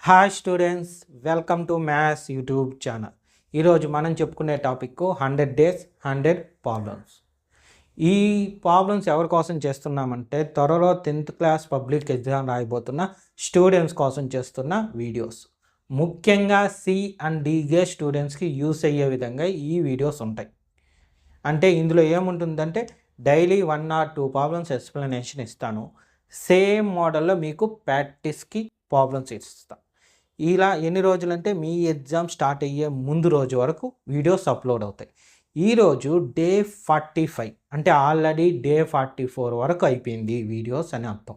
Hi students, welcome to maths YouTube channel. ఈరోజు మనం చెప్పుకునే టాపిక్ 100 days 100 ప్రాబ్లమ్స్. ఈ ప్రాబ్లమ్స్ ఎవరి కోసం చేస్తున్నామంటే త్వరలో 10th క్లాస్ పబ్లిక్ ఎగ్జామ్ రాయబోతున్న స్టూడెంట్స్ కోసం చేస్తున్న వీడియోస్. ముఖ్యంగా సి అండ్ డిగే స్టూడెంట్స్కి యూస్ అయ్యే విధంగా ఈ వీడియోస్ ఉంటాయి. అంటే ఇందులో ఏముంటుందంటే డైలీ 1 or 2 ప్రాబ్లమ్స్ ఎక్స్ప్లెనేషన్ ఇస్తాను. సేమ్ మోడల్లో మీకు ప్రాక్టీస్కి ప్రాబ్లమ్స్ ఇస్తాను. ఇలా ఎన్ని రోజులంటే మీ ఎగ్జామ్ స్టార్ట్ అయ్యే ముందు రోజు వరకు వీడియోస్ అప్లోడ్ అవుతాయి. ఈరోజు డే 45 అంటే ఆల్రెడీ డే 44 వరకు అయిపోయింది వీడియోస్ అని అర్థం.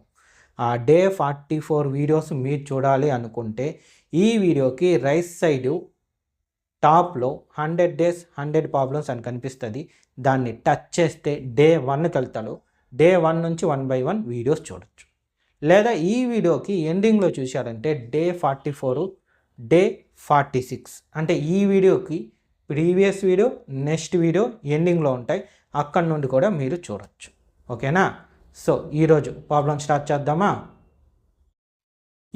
ఆ డే 44 వీడియోస్ మీరు చూడాలి అనుకుంటే ఈ వీడియోకి రైట్ సైడు టాప్లో 100 days 100 ప్రాబ్లమ్స్ అని కనిపిస్తుంది. దాన్ని టచ్ చేస్తే డే 1కి వెళ్తాడు. డే 1 నుంచి 1 by 1 వీడియోస్ చూడొచ్చు. లేదా ఈ వీడియోకి ఎండింగ్లో చూశారంటే డే 44 డే 46 అంటే ఈ వీడియోకి ప్రీవియస్ వీడియో నెక్స్ట్ వీడియో ఎండింగ్లో ఉంటాయి. అక్కడ నుండి కూడా మీరు చూడొచ్చు. ఓకేనా? సో ఈరోజు ప్రాబ్లం స్టార్ట్ చేద్దామా?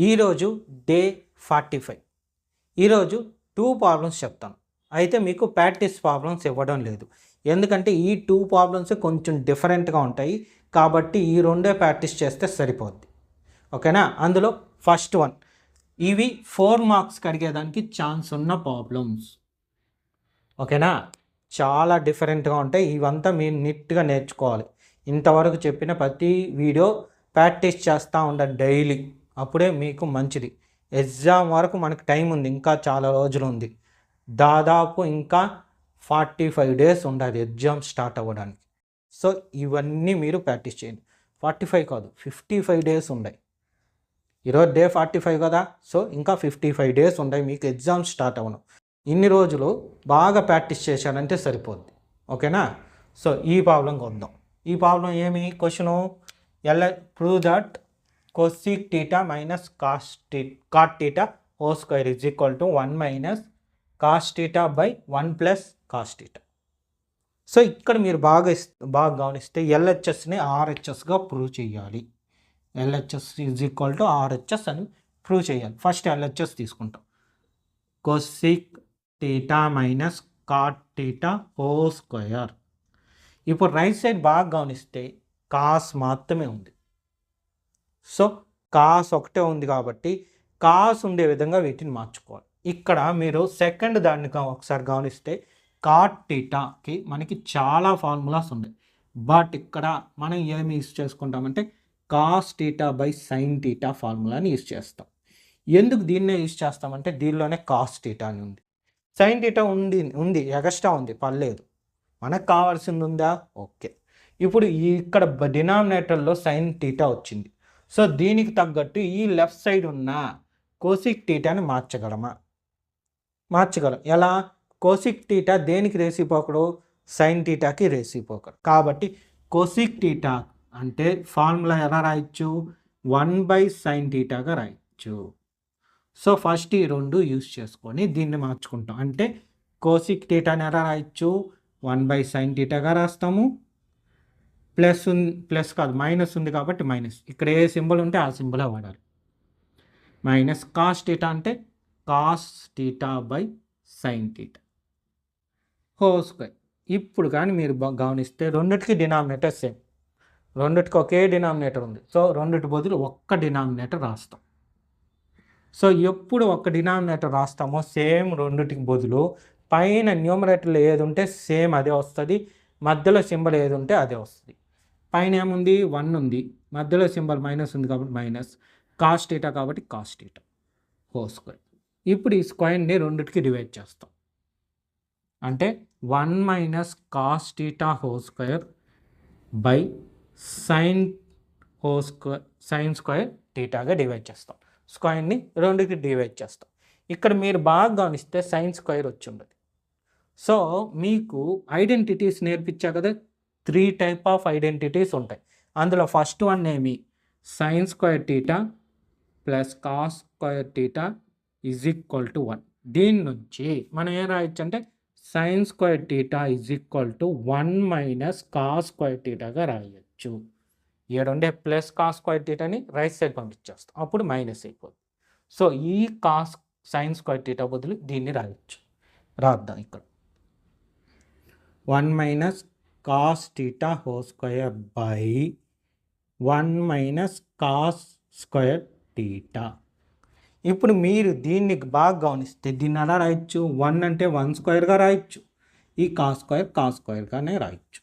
ఈరోజు డే 45. ఈరోజు 2 ప్రాబ్లమ్స్ చెప్తాను. అయితే మీకు ప్రాక్టీస్ ప్రాబ్లమ్స్ ఇవ్వడం లేదు, ఎందుకంటే ఈ 2 ప్రాబ్లమ్స్ కొంచెం డిఫరెంట్గా ఉంటాయి కాబట్టి ఈ రెండే ప్రాక్టీస్ చేస్తే సరిపోద్ది. ఓకేనా? అందులో ఫస్ట్ వన్, ఇవి 4 మార్క్స్కి అడిగేదానికి ఛాన్స్ ఉన్న ప్రాబ్లమ్స్. ఓకేనా? చాలా డిఫరెంట్గా ఉంటాయి. ఇవంతా మీరు నీట్గా నేర్చుకోవాలి. ఇంతవరకు చెప్పిన ప్రతి వీడియో ప్రాక్టీస్ చేస్తూ ఉండండి డైలీ, అప్పుడే మీకు మంచిది. ఎగ్జామ్ వరకు మనకు టైం ఉంది, ఇంకా చాలా రోజులు ఉంది. దాదాపు ఇంకా 45 days ఉండాలి ఎగ్జామ్ స్టార్ట్ అవ్వడానికి. సో ఇవన్నీ మీరు ప్రాక్టీస్ చేయండి. 45 కాదు, 55 days ఉన్నాయి. ఈరోజు డే 45 కదా, సో ఇంకా 55 days ఉన్నాయి మీకు ఎగ్జామ్ స్టార్ట్ అవ్వను. ఇన్ని రోజులు బాగా ప్రాక్టీస్ చేశానంటే సరిపోద్ది. ఓకేనా? సో ఈ ప్రాబ్లంకి వద్దాం. ఈ ప్రాబ్లం ఏమి question, prove that cosec theta minus cot theta whole square is equal to 1 minus cos theta by 1 plus cos theta. So ఇక్కడ మీరు బాగా గమనిస్తే ఎల్హెచ్ఎస్ని ఆర్హెచ్ఎస్గా ప్రూవ్ చేయాలి. LHS is equal to RHS అని ప్రూవ్ చేయాలి. ఫస్ట్ ఎల్హెచ్ఎస్ తీసుకుంటాం. cosec theta minus cot theta whole square. ఇప్పుడు right side బాగా గమనిస్తే కాస్ మాత్రమే ఉంది. సో కాస్ ఒకటే ఉంది కాబట్టి కాస్ ఉండే విధంగా వీటిని మార్చుకోవాలి. ఇక్కడ మీరు సెకండ్ దాన్ని ఒకసారి గమనిస్తే కాట్ టీటాకి మనకి చాలా ఫార్ములాస్ ఉన్నాయి, బట్ ఇక్కడ మనం ఏమి యూస్ చేసుకుంటామంటే cos theta by sine theta ఫార్ములాని యూస్ చేస్తాం. ఎందుకు దీన్నే యూస్ చేస్తామంటే దీనిలోనే కాస్ టీటా అని ఉంది, సైన్ టీటా ఉంది ఎక్స్ట్రా ఉంది, పర్లేదు. మనకు కావాల్సింది ఉందా? ఓకే. ఇప్పుడు ఇక్కడ డినామినేటర్లో సైన్ టీటా వచ్చింది. సో దీనికి తగ్గట్టు ఈ లెఫ్ట్ సైడ్ ఉన్న కోసిక్ టీటాని మార్చగలం. ఎలా? కోసిక్ టీటా దేనికి రేసిపోకడు? సైన్ టీటాకి రేసిపోకడు. కాబట్టి కోసిక్ టీటా అంటే ఫార్ములా ఎలా రాయొచ్చు? 1/sin టీటాగా రాయొచ్చు. సో ఫస్ట్ ఈ రెండు యూస్ చేసుకొని దీన్ని మార్చుకుంటాం. అంటే కోసిక్ టీటాని ఎలా రాయొచ్చు? 1/sin టీటాగా రాస్తాము. ప్లస్ కాదు, మైనస్ ఉంది కాబట్టి మైనస్. ఇక్కడ ఏ సింబల్ ఉంటే ఆ సింబలే వాడాలి. మైనస్ కాస్ టీటా అంటే cos theta by sine theta whole square. ఇప్పుడు కానీ మీరు గమనిస్తే రెండిటికి డినామినేటర్ సేమ్, రెండిటికి ఒకే డినామినేటర్ ఉంది. సో రెండిటి బదులు ఒక్క డినామినేటర్ రాస్తాం. సో ఎప్పుడు ఒక్క డినామినేటర్ రాస్తామో సేమ్ రెండిటికి బదులు పైన న్యూమరేటర్లో ఏది ఉంటే సేమ్ అదే వస్తుంది, మధ్యలో సింబల్ ఏది ఉంటే అదే వస్తుంది. పైన ఏముంది? 1 ఉంది, మధ్యలో సింబల్ మైనస్ ఉంది కాబట్టి మైనస్, కాస్ టీటా కాబట్టి కాస్ టీటా హోల్ స్క్వేర్. ఇప్పుడు ఈ స్క్వేర్ని రెండిటికి డివైడ్ చేస్తాం. అంటే 1 minus cos theta whole square by sine square టీటాగా డివైడ్ చేస్తాం. స్క్వేర్ని రెండుకి డివైడ్ చేస్తాం. ఇక్కడ మీరు బాగా గమనిస్తే సైన్ స్క్వేర్ వచ్చి ఉండదు. సో మీకు ఐడెంటిటీస్ నేర్పించా కదా, 3 type ఆఫ్ ఐడెంటిటీస్ ఉంటాయి. అందులో ఫస్ట్ వన్ ఏమి? Sine square theta plus cos square theta is equal to 1. దీని నుంచి మనం ఏం రాయొచ్చు అంటే sine square theta is equal to 1 minus cos square టీటాగా రాయొచ్చు. ఏడుండే ప్లస్ కాస్ స్క్వేర్ టీటాని రైట్ సైడ్ పంపించేస్తాం, అప్పుడు మైనస్ అయిపోతుంది. సో ఈ కాస్ సైన్ స్క్వేర్ టీటా బదులు దీన్ని రాయొచ్చు. రాద్దాం ఇక్కడ 1 minus cos theta whole square by 1 minus cos square theta. ఇప్పుడు మీరు దీన్ని బాగా గమనిస్తే దీన్ని ఎలా రాయొచ్చు, 1 అంటే 1 స్క్వేర్గా రాయొచ్చు, ఈ కాస్ స్క్వేర్గానే రాయొచ్చు.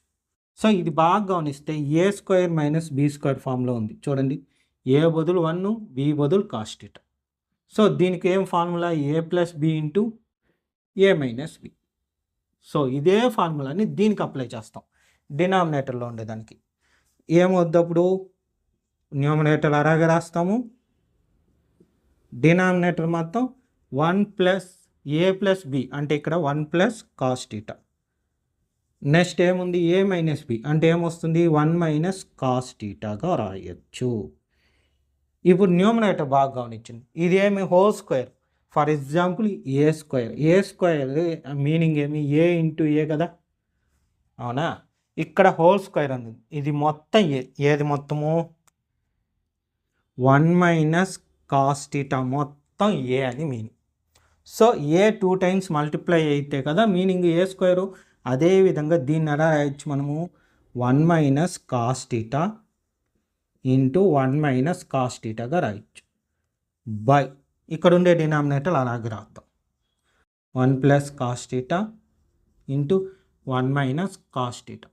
సో ఇది బాగా గమనిస్తే ఏ స్క్వేర్ మైనస్ బి స్క్వేర్ ఫామ్లో ఉంది చూడండి. ఏ బదులు 1, బి బదులు కాస్ టీటా. సో దీనికి ఏం ఫార్ములా, ఏ ప్లస్ బి ఇంటూ ఏ మైనస్ బి. సో ఇదే ఫార్ములాని దీనికి అప్లై చేస్తాం డినామినేటర్లో ఉండేదానికి. ఏమొద్దప్పుడు న్యూమరేటర్ అలాగే రాస్తాము, డినామినేటర్ మొత్తం 1 ప్లస్ ఏ ప్లస్ బి అంటే ఇక్కడ 1 ప్లస్ కాస్ టీటా. నెక్స్ట్ ఏముంది, ఏ మైనస్ బి అంటే ఏమొస్తుంది, 1 మైనస్ కాస్ టీటాగా రాయొచ్చు. ఇప్పుడు న్యూమరేటర్ బాగా గమనించింది, ఇదేమి whole square. For example A square, A square meaning ఏమి, ఏ ఇంటూ ఏ కదా, అవునా. ఇక్కడ హోల్ స్క్వేర్ ఉంది, ఇది మొత్తం ఏది మొత్తము 1 మైనస్ కాస్ టీటా మొత్తం ఏ అని మీనింగ్. సో ఏ 2 టైమ్స్ మల్టిప్లై అయితే కదా మీనింగ్ ఏ స్క్వేరు. అదేవిధంగా దీన్ని ఎలా రాయొచ్చు మనము, 1 minus cos theta into 1 minus cos టీటాగా రాయొచ్చు బై ఇక్కడ ఉండే డినామినేటర్ అలాగే రాద్దాం, 1 plus cos theta into 1 minus cos theta.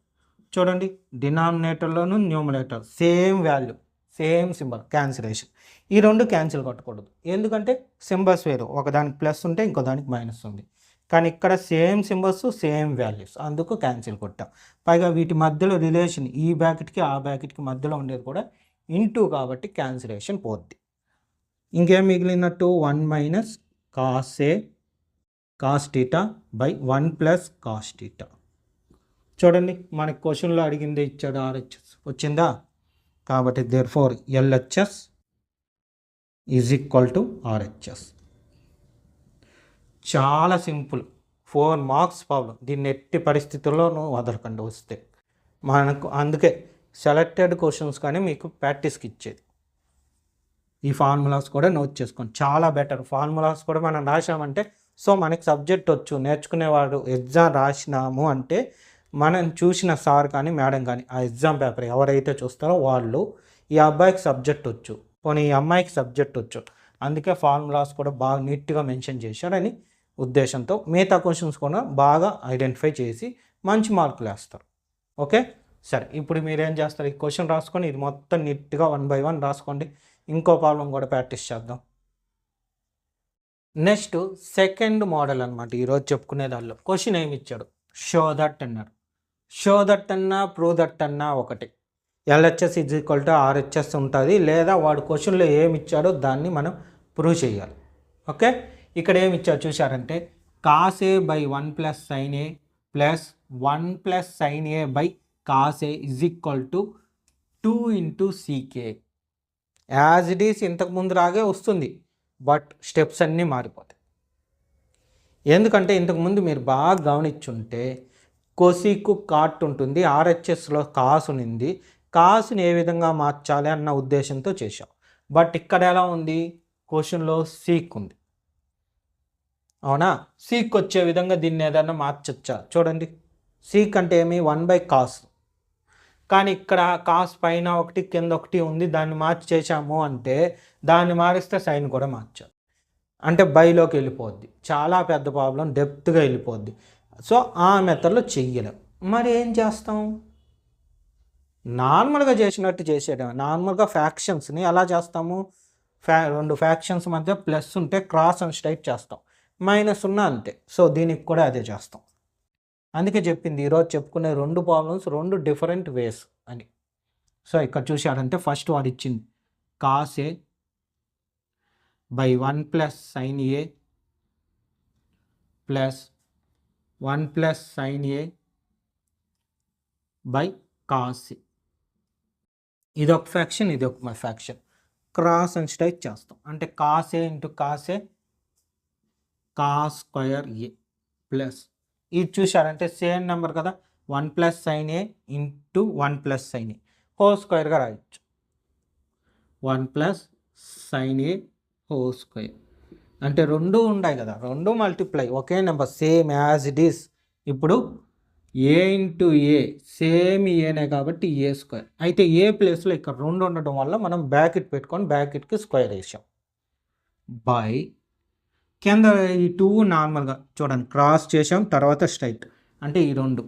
చూడండి డినామినేటర్లోను numerator same value, same symbol, cancellation. ఈ రెండు క్యాన్సిల్ కొట్టకూడదు, ఎందుకంటే సింబల్స్ వేరు, ఒకదానికి ప్లస్ ఉంటే ఇంకో దానికి మైనస్ ఉంది. కానీ ఇక్కడ సేమ్ సింబల్స్ సేమ్ వాల్యూస్, అందుకు క్యాన్సిల్ కొట్టాం. పైగా వీటి మధ్యలో రిలేషన్ ఈ బ్రాకెట్కి ఆ బ్రాకెట్కి మధ్యలో ఉండేది కూడా ఇంటూ కాబట్టి క్యాన్సిలేషన్ పోద్ది. ఇంకేం మిగిలినట్టు 1 minus cos theta by 1 plus cos theta. చూడండి మనకి క్వశ్చన్లో అడిగింది ఇచ్చాడు, ఆర్హెచ్ఎస్ వచ్చిందా, కాబట్టి therefore LHS is equal to RHS. చాలా సింపుల్, 4 మార్క్స్ ప్రాబ్లం. దీన్ని ఎట్టి పరిస్థితుల్లోనూ వదలకండి వస్తే మనకు. అందుకే సెలెక్టెడ్ క్వశ్చన్స్ కానీ మీకు ప్రాక్టీస్కి ఇచ్చేది. ఈ ఫార్ములాస్ కూడా నోట్ చేసుకోండి, చాలా బెటర్. ఫార్ములాస్ కూడా మనం రాసామంటే సో మనకి సబ్జెక్ట్ వచ్చు, నేర్చుకునేవాడు ఎగ్జామ్ రాసినాము అంటే మనం చూసిన సార్ కానీ మేడం కానీ ఆ ఎగ్జామ్ పేపర్ ఎవరైతే చూస్తారో వాళ్ళు ఈ అబ్బాయికి సబ్జెక్ట్ వచ్చు, పోనీ ఈ అమ్మాయికి సబ్జెక్ట్ వచ్చు, అందుకే ఫార్ములాస్ కూడా బాగా నీట్గా మెన్షన్ చేశాడని ఉద్దేశంతో మిగతా క్వశ్చన్స్ కూడా బాగా ఐడెంటిఫై చేసి మంచి మార్కులు వేస్తారు. ఓకే సరే, ఇప్పుడు మీరేం చేస్తారు, ఈ క్వశ్చన్ రాసుకొని ఇది మొత్తం నీట్గా 1 by 1 రాసుకోండి. ఇంకో ప్రాబ్లం కూడా ప్రాక్టీస్ చేద్దాం. నెక్స్ట్ సెకండ్ మోడల్ అనమాట ఈరోజు చెప్పుకునే దానిలో. క్వశ్చన్ ఏమి ఇచ్చాడు, షో దట్ అన్నాడు. షో దట్ అన్నా ప్రూవ్ దట్ అన్నా ఒకటి, LHS is equal to RHS ఉంటుంది, లేదా వాడు క్వశ్చన్లో ఏమి ఇచ్చాడో దాన్ని మనం ప్రూవ్ చేయాలి. ఓకే, ఇక్కడ ఏమి ఇచ్చాడు చూశారంటే cos A by 1 plus sine A plus 1 plus sine A by cos A is equal to 2 into sec A. As it is ఇంతకుముందు రాగే వస్తుంది, బట్ స్టెప్స్ అన్నీ మారిపోతాయి. ఎందుకంటే ఇంతకుముందు మీరు బాగా గమనించుంటే కోసికు కాట్ ఉంటుంది, ఆర్హెచ్ఎస్లో కాస్ ఉంది, కాసుని ఏ విధంగా మార్చాలి అన్న ఉద్దేశంతో చేశాం. బట్ ఇక్కడ ఎలా ఉంది, క్వశ్చన్లో సీక్ ఉంది, అవునా. సీక్ వచ్చే విధంగా దీన్ని ఏదైనా మార్చొచ్చా చూడండి. సీక్ అంటే ఏమి, 1 by కాస్, కానీ ఇక్కడ కాస్ పైన ఒకటి కింద ఒకటి ఉంది, దాన్ని మార్చి చేసాము అంటే దాన్ని మారిస్తే సైన్ కూడా మార్చాలి, అంటే బైలోకి వెళ్ళిపోద్ది. చాలా పెద్ద ప్రాబ్లం, డెప్త్గా వెళ్ళిపోద్ది. సో ఆ మెథడ్లో చెయ్యలేం. మరి ఏం చేస్తాం, నార్మల్గా చేసినట్టు చేసేయడం. నార్మల్గా ఫ్యాక్షన్స్ని ఎలా చేస్తాము, రెండు ఫ్యాక్షన్స్ మధ్య ప్లస్ ఉంటే క్రాస్ అండ్ స్ట్రైట్ చేస్తాం, మైనస్ ఉన్నా అంతే. సో దీనికి కూడా అదే చేస్తాం. అందుకే చెప్పింది ఈరోజు చెప్పుకునే 2 ప్రాబ్లమ్స్ 2 డిఫరెంట్ వేస్ అని. సో ఇక్కడ చూశారంటే ఫస్ట్ వాడు ఇచ్చింది cos A by 1 plus sine A plus 1 plus sine A by cos ఏ. ఇది ఒక ఫ్యాక్షన్, ఇది ఒక ఫ్యాక్షన్. క్రాస్ అండ్ స్ట్రైట్ చేస్తాం, అంటే cos A into cos A cos square A plus ఇది చూశారంటే సేమ్ నెంబర్ కదా, 1 plus sine A into 1 plus sine A whole స్క్వేర్గా రాయొచ్చు. 1 plus sine A whole square. అంటే రెండు ఉన్నాయి కదా, రెండు multiply okay number same as it is. ఇప్పుడు ఏ into ఏ same ఏనే కాబట్టి ఏ స్క్వేర్. అయితే ఏ ప్లేస్లో ఇక్కడ రెండు ఉండటం వల్ల మనం బ్రాకెట్ పెట్టుకొని బ్రాకెట్కి స్క్వేర్ వేసాం. బై కింద ఈ 2 నార్మల్గా చూడండి క్రాస్ చేసాం, తర్వాత స్ట్రైట్. అంటే ఈ రెండు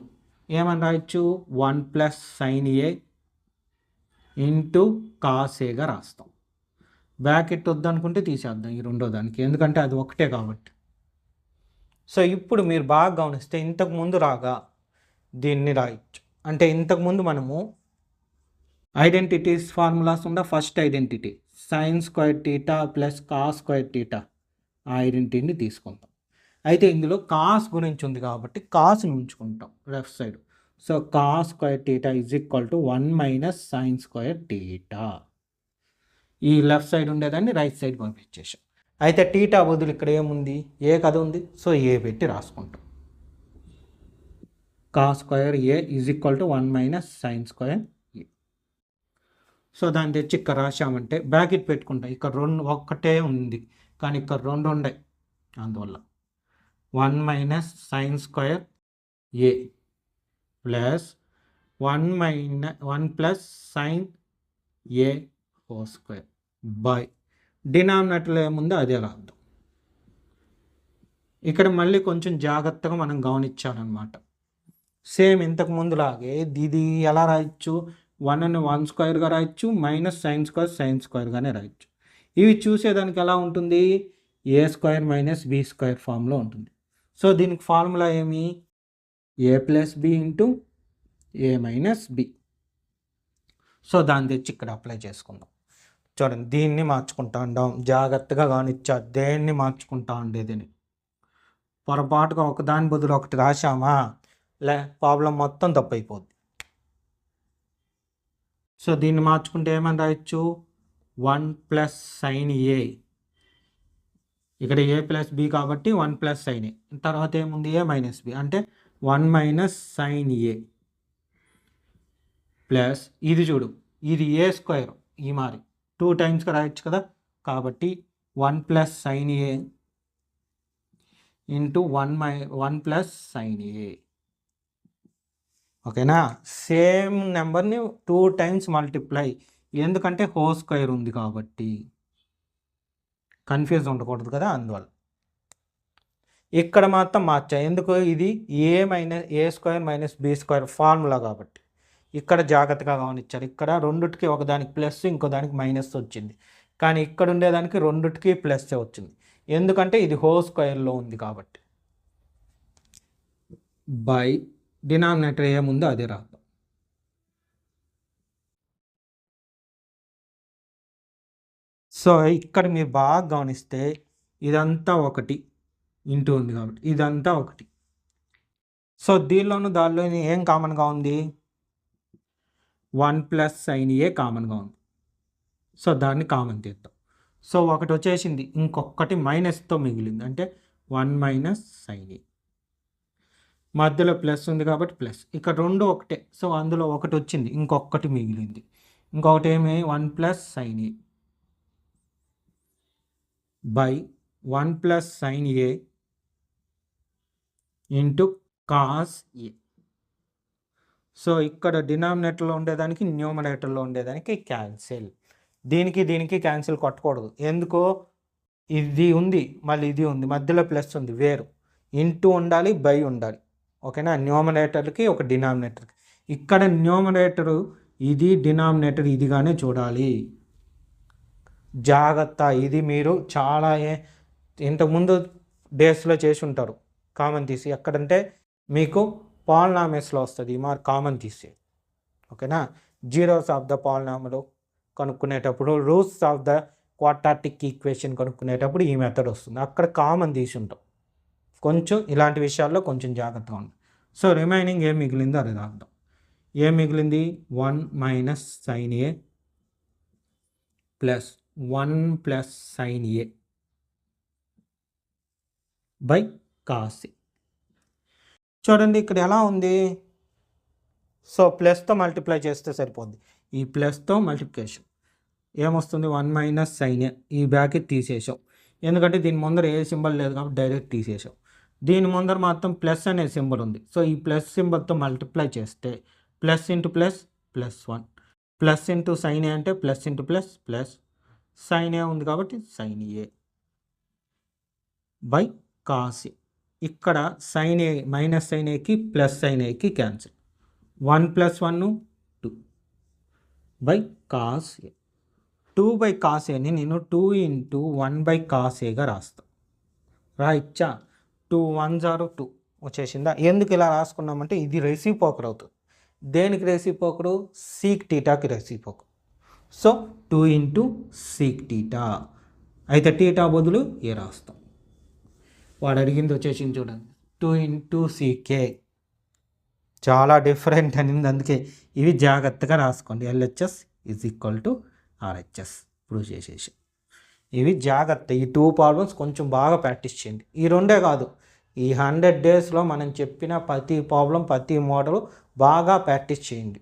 ఏమని రాయొచ్చు, 1 ప్లస్ సైన్ ఏ ఇంటూ కాస్ ఏగా రాస్తాం. బ్రాకెట్ వద్దనుకుంటే తీసేద్దాం ఈ రెండో దానికి, ఎందుకంటే అది ఒకటే కాబట్టి. సో ఇప్పుడు మీరు బాగా గమనిస్తే ఇంతకుముందు రాగా దీన్ని రాయొచ్చు. అంటే ఇంతకుముందు మనము ఐడెంటిటీస్ ఫార్ములాస్ ఉన్న first identity sine square theta plus cos square theta ఆ ఐడెంటిటీని తీసుకుంటాం. అయితే ఇందులో కాస్ గురించి ఉంది కాబట్టి కాస్ని ఉంచుకుంటాం left side. So cos square theta is equal to 1 minus sine square theta. ఈ లెఫ్ట్ సైడ్ ఉండేదాన్ని రైట్ సైడ్ పంపించేసాం. అయితే టీటా బదులు ఇక్కడ ఏముంది, ఏ కథ ఉంది, సో ఏ పెట్టి రాసుకుంటాం. Cos square A is equal to 1 minus sine square A. So దాన్ని తెచ్చి ఇక్కడ రాసామంటే బ్రాకెట్ పెట్టుకుంటాం. ఇక్కడ రెండు ఒక్కటే ఉంది కానీ ఇక్కడ రెండు ఉన్నాయి, అందువల్ల 1 minus sine square A plus 1 plus sine A whole square by డినామినేటర్లో ఏముందో అదే రాద్దాం. ఇక్కడ మళ్ళీ కొంచెం జాగ్రత్తగా మనం గమనించాలన్నమాట. సేమ్ ఇంతకు ముందులాగే ఇది ఎలా రాయొచ్చు, 1ని 1 స్క్వేర్గా రాయొచ్చు, మైనస్ సైన్ స్క్వేర్గానే రాయొచ్చు. ఇవి చూసేదానికి ఎలా ఉంటుంది, ఏ స్క్వేర్ మైనస్ బి స్క్వేర్ ఫామ్లో ఉంటుంది. సో దీనికి ఫార్ములా ఏమి, ఏ ప్లస్ బి ఇంటూ ఏ మైనస్ బి. సో దాన్ని తెచ్చి ఇక్కడ అప్లై చేసుకుందాం. చూడండి దీన్ని మార్చుకుంటా ఉండాం, జాగ్రత్తగా కానిచ్చా దేన్ని మార్చుకుంటా ఉండేదని. పొరపాటుగా ఒకదాని బదులు ఒకటి రాశామా ప్రాబ్లం మొత్తం తప్పైపోద్ది. సో దీన్ని మార్చుకుంటే ఏమని రాయొచ్చు, 1 ప్లస్ సైన్ ఏ, ఇక్కడ ఏ ప్లస్ బి కాబట్టి 1 ప్లస్ సైన్ ఏ, తర్వాత ఏముంది ఏ మైనస్ బి అంటే 1 మైనస్ సైన్ ఏ ప్లస్ ఇది చూడు ఇది ఏ స్క్వేర్, ఈ మారి 2 టైమ్స్గా రాయొచ్చు కదా, కాబట్టి 1 ప్లస్ సైన్ ఏ ఇంటూ 1 ప్లస్ సైన్ ఏ. ఓకేనా, సేమ్ నెంబర్ని 2 టైమ్స్ మల్టిప్లై, ఎందుకంటే హోల్ స్క్వేర్ ఉంది కాబట్టి కన్ఫ్యూజ్ ఉండకూడదు కదా, అందువల్ల. ఇక్కడ మాత్రం మార్చా, ఎందుకు, ఇది A square minus B square formula కాబట్టి ఇక్కడ జాగ్రత్తగా గమనించారు. ఇక్కడ రెండుటికి ఒకదానికి ప్లస్ ఇంకో దానికి మైనస్ వచ్చింది, కానీ ఇక్కడ ఉండేదానికి రెండుటికి ప్లస్ వచ్చింది, ఎందుకంటే ఇది హోల్ స్క్వేర్లో ఉంది కాబట్టి. బై డినామినేటర్ ఏముందో అదే రాద్దాం. సో ఇక్కడ మీరు బాగా గమనిస్తే ఇదంతా ఒకటి ఇంటూ ఉంది కాబట్టి ఇదంతా ఒకటి. సో దీనిలోను దానిలోని ఏం కామన్గా ఉంది, 1 ప్లస్ సైన్ ఏ కామన్గా ఉంది. సో దాన్ని కామన్ తీద్దాం. సో ఒకటి వచ్చేసింది, ఇంకొకటి మైనస్తో మిగిలింది, అంటే 1 మైనస్ సైన్ ఏ. మధ్యలో ప్లస్ ఉంది కాబట్టి ప్లస్, ఇక్కడ రెండు ఒకటే, సో అందులో ఒకటి వచ్చింది, ఇంకొకటి మిగిలింది. ఇంకొకటి ఏమి, 1 plus sine A by 1 plus sine A into cos A. So ఇక్కడ డినామినేటర్లో ఉండేదానికి న్యూమరేటర్లో ఉండేదానికి క్యాన్సిల్. దీనికి క్యాన్సిల్ కొట్టకూడదు, ఎందుకో ఇది ఉంది మళ్ళీ ఇది ఉంది, మధ్యలో ప్లస్ ఉంది, వేరు. ఇంటూ ఉండాలి, బై ఉండాలి. ఓకేనా, న్యూమరేటర్కి ఒక డినామినేటర్కి. ఇక్కడ న్యూమరేటరు ఇది, డినామినేటర్ ఇదిగానే చూడాలి, జాగ్రత్త. ఇది మీరు చాలా ఇంతకుముందు డేస్లో చేసి ఉంటారు కామన్ తీసి. ఎక్కడంటే మీకు పాలినామియల్స్లో వస్తుంది ఈ మార్క్ కామన్ తీసి. ఓకేనా, జీరోస్ ఆఫ్ ద పాలినామియల్ కనుక్కునేటప్పుడు, roots of the quadratic equation కనుక్కునేటప్పుడు ఈ మెథడ్ వస్తుంది, అక్కడ కామన్ తీసి ఉంటాం. కొంచెం ఇలాంటి విషయాల్లో కొంచెం జాగ్రత్తగా ఉంది. సో రిమైనింగ్ ఏం మిగిలిందో అది రాద్దాం. ఏం మిగిలింది, 1 minus sine A plus 1 plus sine A by cos a. చూడండి ఇక్కడ ఎలా ఉంది, సో ప్లస్తో మల్టిప్లై చేస్తే సరిపోద్ది, ఈ ప్లస్తో మల్టిప్లికేషన్. ఏమొస్తుంది 1 మైనస్ సైన్ ఏ, ఈ బ్రాకెట్ తీసేసావు ఎందుకంటే దీని ముందర ఏ సింబల్ లేదు కాబట్టి డైరెక్ట్ తీసేసావు. దీని ముందర మాత్రం ప్లస్ అనే సింబల్ ఉంది. సో ఈ ప్లస్ సింబల్తో మల్టిప్లై చేస్తే plus into plus plus 1, plus into sine A అంటే plus into plus plus, sine A ఉంది కాబట్టి sine A by cos A. ఇక్కడ సైన్ ఏ మైనస్ సైన్ ఏకి ప్లస్ సైన్ ఏకి cancel, 1 + 1 2 by cos A. 2 by cos ఏని నేను 2 into 1 by cos ఏగా రాస్తాను. రాయిచ్చా 2 1s are 2 వచ్చేసిందా. ఎందుకు ఇలా రాసుకున్నామంటే ఇది రెసిప్రోకల్ అవుతుంది. దేనికి రెసిప్రోకల్? సీక్ టీటాకి reciprocal. So 2 into sec theta అయితే టీటా బదులు ఏ రాస్తాం. వాడు అడిగింది వచ్చేసింది చూడండి 2 ఇంటూ సీకే, చాలా డిఫరెంట్ అనింది. అందుకే ఇవి జాగ్రత్తగా రాసుకోండి. LHS is equal to RHS prove చేసేసి ఇవి జాగ్రత్త. ఈ 2 ప్రాబ్లమ్స్ కొంచెం బాగా ప్రాక్టీస్ చేయండి. ఈ రెండే కాదు, ఈ 100 డేస్లో మనం చెప్పిన ప్రతి ప్రాబ్లం ప్రతి మోడల్ బాగా ప్రాక్టీస్ చేయండి.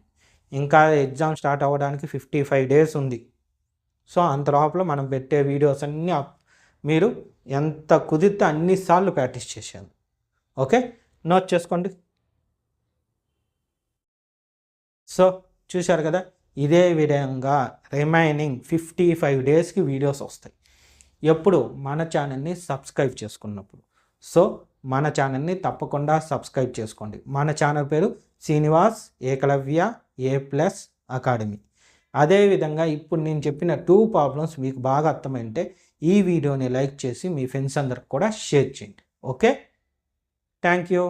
ఇంకా ఎగ్జామ్ స్టార్ట్ అవ్వడానికి 55 డేస్ ఉంది. సో అంత లోపల మనం పెట్టే వీడియోస్ అన్నీ మీరు ఎంత కుదిరితే అన్నిసార్లు ప్రాక్టీస్ చేశాను. ఓకే, నోట్ చేసుకోండి. సో చూశారు కదా, ఇదే విధంగా రిమైనింగ్ 55 డేస్కి వీడియోస్ వస్తాయి. ఎప్పుడు? మన ఛానల్ని సబ్స్క్రైబ్ చేసుకున్నప్పుడు. సో మన ఛానల్ని తప్పకుండా సబ్స్క్రైబ్ చేసుకోండి. మన ఛానల్ పేరు శ్రీనివాస్ ఏకలవ్య A+ అకాడమీ. అదేవిధంగా ఇప్పుడు నేను చెప్పిన 2 ప్రాబ్లమ్స్ మీకు బాగా అర్థమైంటే ఈ వీడియోని లైక్ చేసి మీ ఫ్రెండ్స్ అందరికి కూడా షేర్ చేయండి. Okay, thank you.